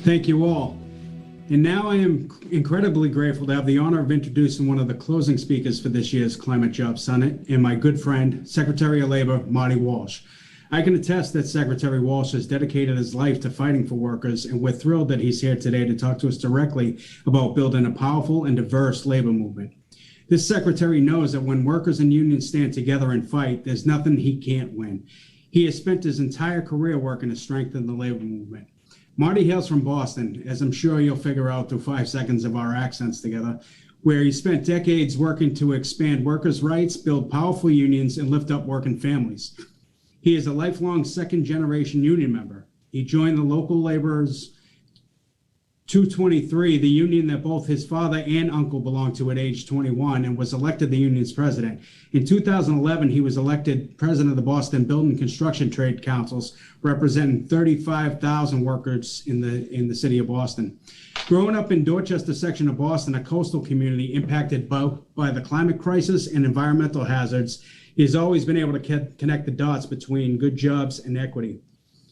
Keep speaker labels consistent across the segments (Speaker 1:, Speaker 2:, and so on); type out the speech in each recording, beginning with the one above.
Speaker 1: Thank you all. And now I am incredibly grateful to have the honor of introducing one of the closing speakers for this year's Climate Jobs Summit, and my good friend, Secretary of Labor, Marty Walsh. I can attest that Secretary Walsh has dedicated his life to fighting for workers, and we're thrilled that he's here today to talk to us directly about building a powerful and diverse labor movement. This secretary knows that when workers and unions stand together and fight, there's nothing he can't win. He has spent his entire career working to strengthen the labor movement. Marty hails from Boston, as I'm sure you'll figure out through 5 seconds of our accents together, where he spent decades working to expand workers' rights, build powerful unions, and lift up working families. He is a lifelong second-generation union member. He joined the local laborers 223, the union that both his father and uncle belonged to at age 21, and was elected the union's president. In 2011, he was elected president of the Boston Building Construction Trade Councils, representing 35,000 workers in the city of Boston. Growing up in Dorchester section of Boston, a coastal community impacted both by the climate crisis and environmental hazards, he has always been able to connect the dots between good jobs and equity.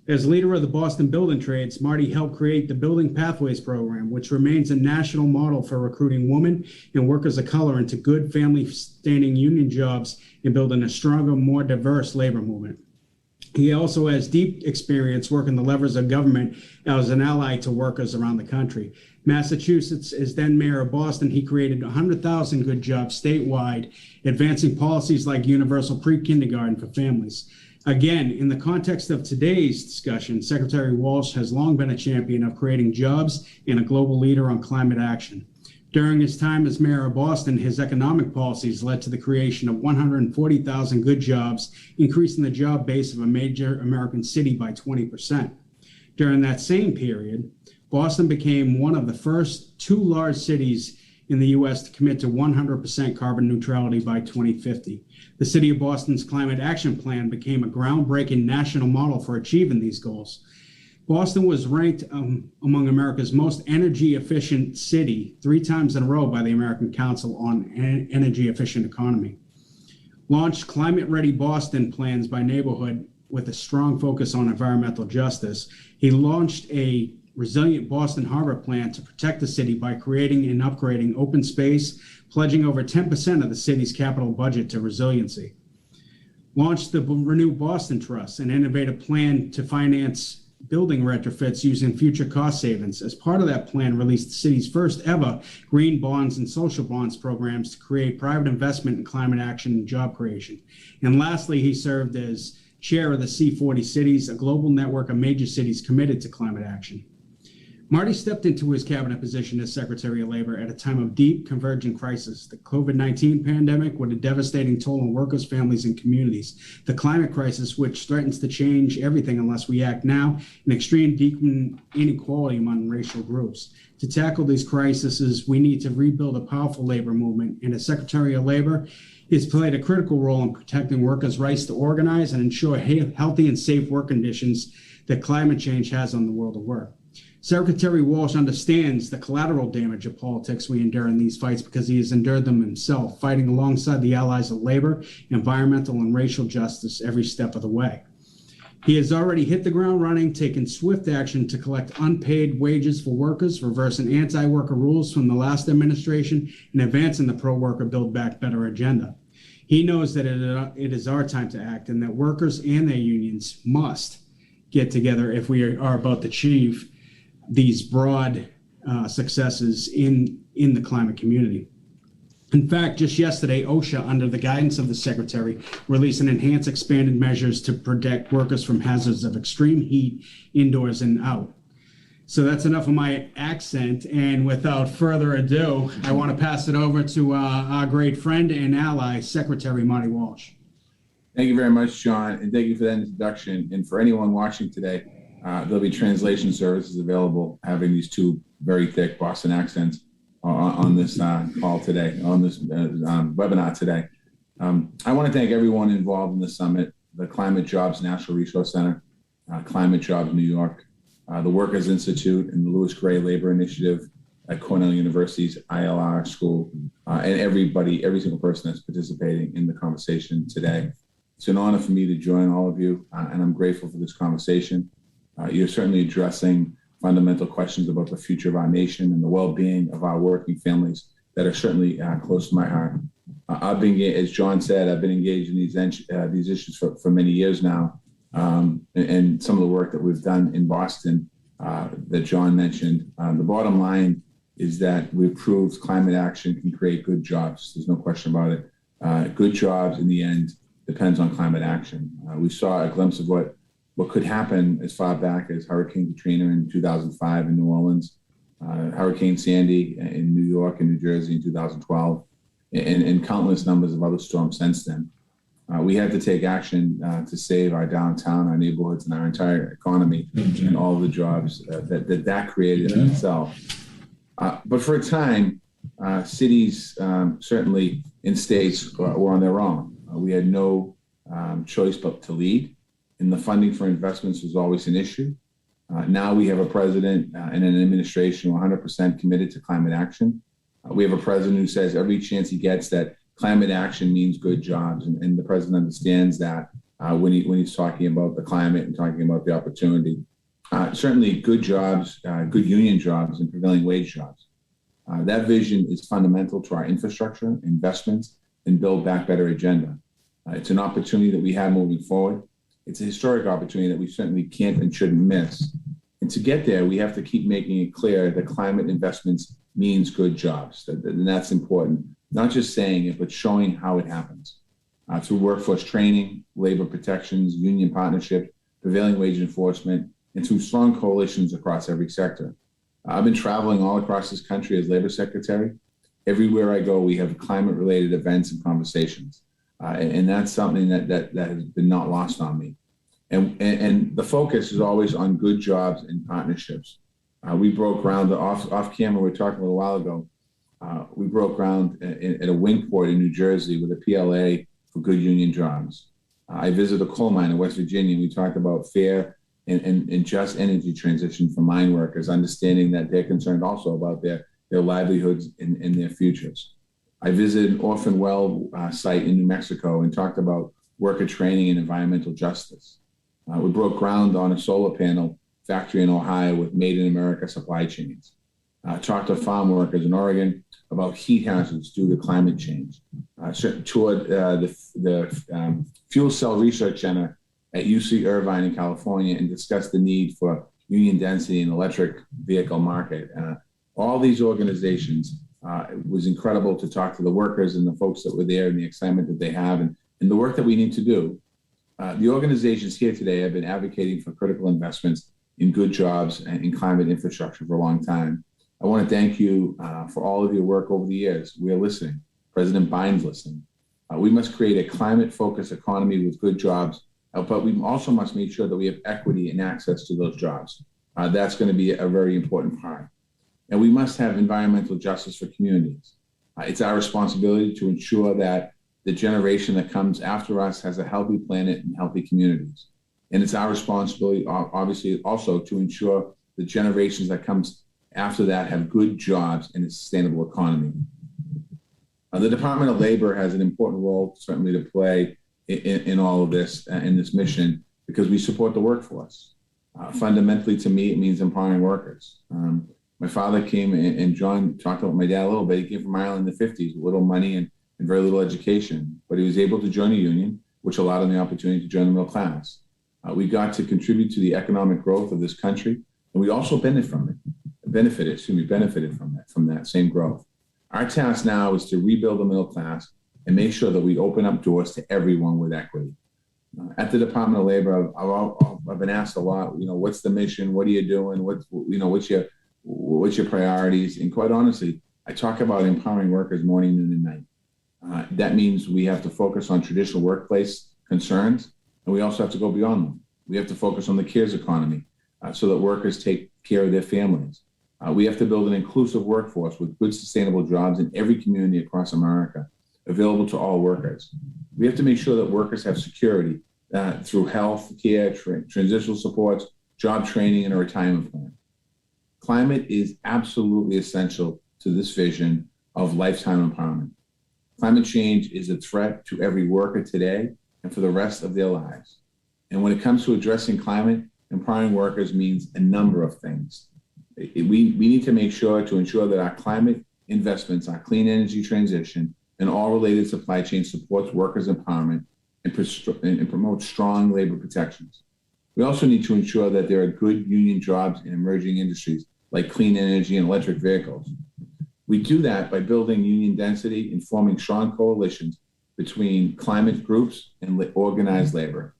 Speaker 1: As leader of the Boston Building Trades, Marty helped create the Building Pathways program, which remains a national model for recruiting women and workers of color into good family-standing union jobs and building a stronger, more diverse labor movement. He also has deep experience working the levers of government as an ally to workers around the country. Massachusetts, as then mayor of Boston, he created 100,000 good jobs statewide, advancing policies like universal pre-kindergarten for families. Again, in the context of today's discussion, Secretary Walsh has long been a champion of creating jobs and a global leader on climate action. During his time as mayor of Boston, his economic policies led to the creation of 140,000 good jobs, increasing the job base of a major American city by 20%. During that same period, Boston became one of the first 2 large cities in the U.S. to commit to 100% carbon neutrality by 2050. The City of Boston's Climate Action Plan became a groundbreaking national model for achieving these goals. Boston was ranked among America's most energy efficient city 3 times in a row by the American Council on Energy Efficient Economy. Launched Climate Ready Boston plans by neighborhood with a strong focus on environmental justice. He launched a Resilient Boston Harbor plan to protect the city by creating and upgrading open space, pledging over 10% of the city's capital budget to resiliency. Launched the Renew Boston Trust, an innovative plan to finance building retrofits using future cost savings. As part of that plan, released the city's first ever green bonds and social bonds programs to create private investment in climate action and job creation. And lastly, he served as chair of the C40 Cities, a global network of major cities committed to climate action. Marty stepped into his cabinet position as Secretary of Labor at a time of deep convergent crisis. The COVID-19 pandemic with a devastating toll on workers, families, and communities. The climate crisis, which threatens to change everything unless we act now, and extreme deepening inequality among racial groups. To tackle these crises, we need to rebuild a powerful labor movement, and as Secretary of Labor, he's played a critical role in protecting workers' rights to organize and ensure healthy and safe work conditions that climate change has on the world of work. Secretary Walsh understands the collateral damage of politics we endure in these fights because he has endured them himself, fighting alongside the allies of labor, environmental, and racial justice every step of the way. He has already hit the ground running, taken swift action to collect unpaid wages for workers, reversing anti-worker rules from the last administration, and advancing the pro-worker Build Back Better agenda. He knows that it is our time to act and that workers and their unions must get together if we are about to achieve these broad successes in the climate community. In fact, just yesterday, OSHA, under the guidance of the Secretary, released an enhanced expanded measures to protect workers from hazards of extreme heat indoors and out. So that's enough of my accent, and without further ado, I want to pass it over to our great friend and ally, Secretary Marty Walsh.
Speaker 2: Thank you very much, John, and thank you for that introduction. And for anyone watching today, there'll be translation services available, having these 2 very thick Boston accents on this call today, on this webinar today. I want to thank everyone involved in the summit, the Climate Jobs National Resource Center, Climate Jobs New York, the Workers Institute, and the Louis Gray Labor Initiative at Cornell University's ILR School, and every single person that's participating in the conversation today. It's an honor for me to join all of you, and I'm grateful for this conversation. You're certainly addressing fundamental questions about the future of our nation and the well-being of our working families that are certainly close to my heart. I've been, as John said, I've been engaged in these issues for many years now, and some of the work that we've done in Boston that John mentioned. The bottom line is that we've proved climate action can create good jobs. There's no question about it. Good jobs in the end depends on climate action. We saw a glimpse of what could happen as far back as Hurricane Katrina in 2005 in New Orleans, Hurricane Sandy in New York and New Jersey in 2012, and countless numbers of other storms since then. We had to take action to save our downtown, our neighborhoods, and our entire economy and all the jobs that created in itself. But for a time, cities, certainly in states, were on their own. We had no choice but to lead, and the funding for investments was always an issue. Now we have a president and an administration 100% committed to climate action. We have a president who says every chance he gets that climate action means good jobs, and the president understands that when he's talking about the climate and talking about the opportunity. Certainly good jobs, good union jobs, and prevailing wage jobs. That vision is fundamental to our infrastructure, investments, and Build Back Better agenda. It's an opportunity that we have moving forward. It's a historic opportunity that we certainly can't and shouldn't miss. And to get there, we have to keep making it clear that climate investments means good jobs, and that's important. Not just saying it, but showing how it happens through workforce training, labor protections, union partnerships, prevailing wage enforcement, and through strong coalitions across every sector. I've been traveling all across this country as labor secretary. Everywhere I go, we have climate-related events and conversations, and that's something that has been not lost on me. And the focus is always on good jobs and partnerships. We broke ground off camera. We were talking a little while ago. We broke ground at a wind port in New Jersey with a PLA for good union jobs. I visited a coal mine in West Virginia. We talked about fair and just energy transition for mine workers, understanding that they're concerned also about their livelihoods and their futures. I visited an orphan well site in New Mexico and talked about worker training and environmental justice. We broke ground on a solar panel factory in Ohio with Made in America supply chains. Talked to farm workers in Oregon about heat hazards due to climate change. Toured the fuel cell research center at UC Irvine in California and discussed the need for union density in the electric vehicle market. All these organizations, it was incredible to talk to the workers and the folks that were there and the excitement that they have and the work that we need to do. The organizations here today have been advocating for critical investments in good jobs and in climate infrastructure for a long time. I want to thank you for all of your work over the years. We are listening. President Biden's listening. We must create a climate-focused economy with good jobs, but we also must make sure that we have equity and access to those jobs. That's going to be a very important part. And we must have environmental justice for communities. It's our responsibility to ensure that the generation that comes after us has a healthy planet and healthy communities. And it's our responsibility, obviously, also to ensure the generations that comes after that have good jobs and a sustainable economy. The Department of Labor has an important role, certainly, to play in all of this, in this mission, because we support the workforce. Fundamentally, to me, it means empowering workers. My father came, and John talked about my dad a little bit. He came from Ireland in the 50s, with little money and very little education, but he was able to join a union, which allowed him the opportunity to join the middle class. We got to contribute to the economic growth of this country, and we also benefited from that same growth. Our task now is to rebuild the middle class and make sure that we open up doors to everyone with equity. At the Department of Labor, I've been asked a lot, what's the mission? What are you doing? What's your priorities? And quite honestly, I talk about empowering workers morning, noon, and night. That means we have to focus on traditional workplace concerns, and we also have to go beyond them. We have to focus on the cares economy so that workers take care of their families. We have to build an inclusive workforce with good, sustainable jobs in every community across America, available to all workers. We have to make sure that workers have security through health care, transitional supports, job training, and a retirement plan. Climate is absolutely essential to this vision of lifetime empowerment. Climate change is a threat to every worker today and for the rest of their lives. And when it comes to addressing climate, empowering workers means a number of things. We need to make sure to ensure that our climate investments, our clean energy transition, and all related supply chain supports workers' empowerment and promotes strong labor protections. We also need to ensure that there are good union jobs in emerging industries like clean energy and electric vehicles. We do that by building union density and forming strong coalitions between climate groups and organized labor.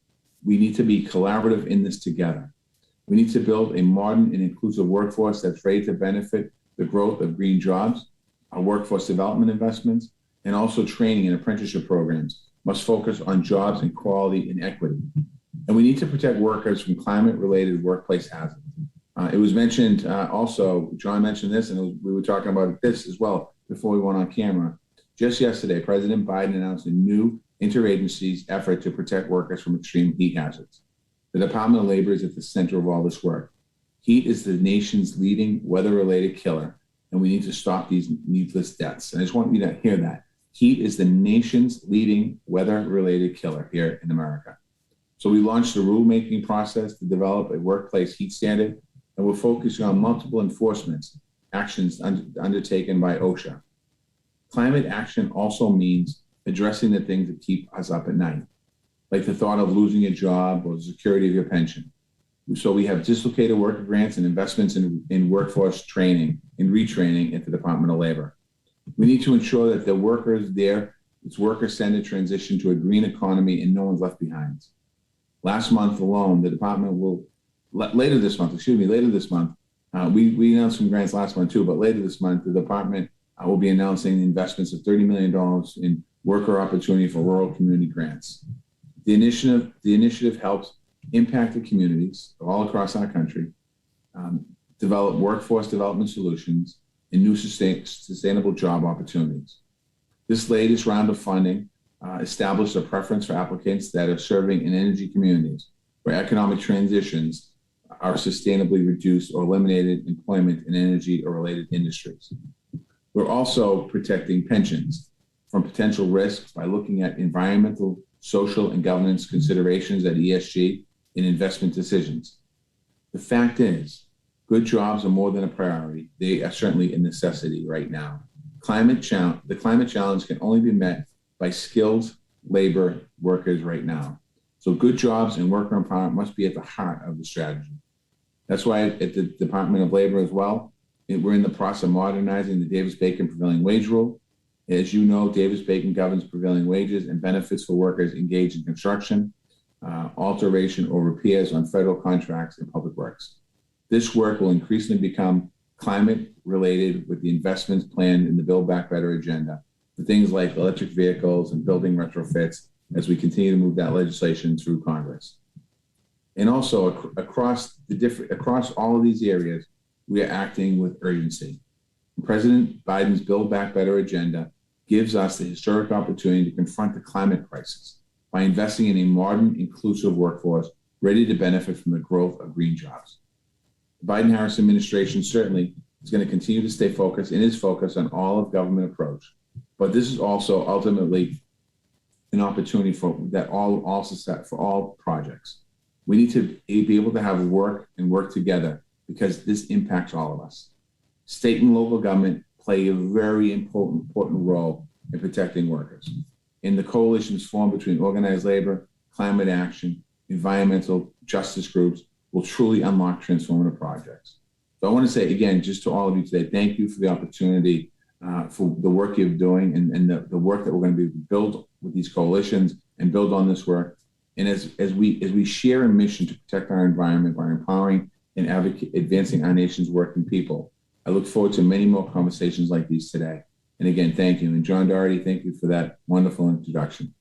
Speaker 2: We need to be collaborative in this together. We need to build a modern and inclusive workforce that's ready to benefit the growth of green jobs. Our workforce development investments and also training and apprenticeship programs must focus on jobs and quality and equity. And we need to protect workers from climate-related workplace hazards. It was mentioned also, John mentioned this, and we were talking about this as well before we went on camera. Just yesterday, President Biden announced a new interagency effort to protect workers from extreme heat hazards. The Department of Labor is at the center of all this work. Heat is the nation's leading weather-related killer, and we need to stop these needless deaths. And I just want you to hear that. Heat is the nation's leading weather-related killer here in America. So we launched a rulemaking process to develop a workplace heat standard, and we're focusing on multiple enforcement actions undertaken by OSHA. Climate action also means addressing the things that keep us up at night, like the thought of losing a job or the security of your pension. So we have dislocated worker grants and investments in workforce training and retraining at the Department of Labor. We need to ensure that the workers there, it's worker-centered transition to a green economy and no one's left behind. Last month alone, the department will, later this month, we announced some grants last month too, but later this month, the department will be announcing the investments of $30 million in worker opportunity for rural community grants. The initiative helps impacted communities all across our country develop workforce development solutions and new sustainable job opportunities. This latest round of funding established a preference for applicants that are serving in energy communities where economic transitions are sustainably reduced or eliminated employment in energy or related industries. We're also protecting pensions from potential risks by looking at environmental, social, and governance considerations at ESG in investment decisions. The fact is, good jobs are more than a priority. They are certainly a necessity right now. The climate challenge can only be met by skilled labor workers right now. So good jobs and worker empowerment must be at the heart of the strategy. That's why at the Department of Labor as well, we're in the process of modernizing the Davis-Bacon prevailing wage rule. As you know, Davis-Bacon governs prevailing wages and benefits for workers engaged in construction, alteration or repairs on federal contracts and public works. This work will increasingly become climate related with the investments planned in the Build Back Better agenda for things like electric vehicles and building retrofits as we continue to move that legislation through Congress. And also across all of these areas, we are acting with urgency. President Biden's Build Back Better agenda gives us the historic opportunity to confront the climate crisis by investing in a modern, inclusive workforce ready to benefit from the growth of green jobs. The Biden-Harris administration certainly is going to continue to stay focused and is focused on all of government approach. But this is also ultimately an opportunity for all projects. We need to be able to have work together because this impacts all of us. State and local government play a very important role in protecting workers. And the coalitions formed between organized labor, climate action, environmental justice groups will truly unlock transformative projects. So I want to say again, just to all of you today, thank you for the opportunity for the work you're doing and the work that we're going to be build with these coalitions and build on this work. And as we share a mission to protect our environment by empowering and advancing our nation's working people, I look forward to many more conversations like these today. And again, thank you. And John Doherty, thank you for that wonderful introduction.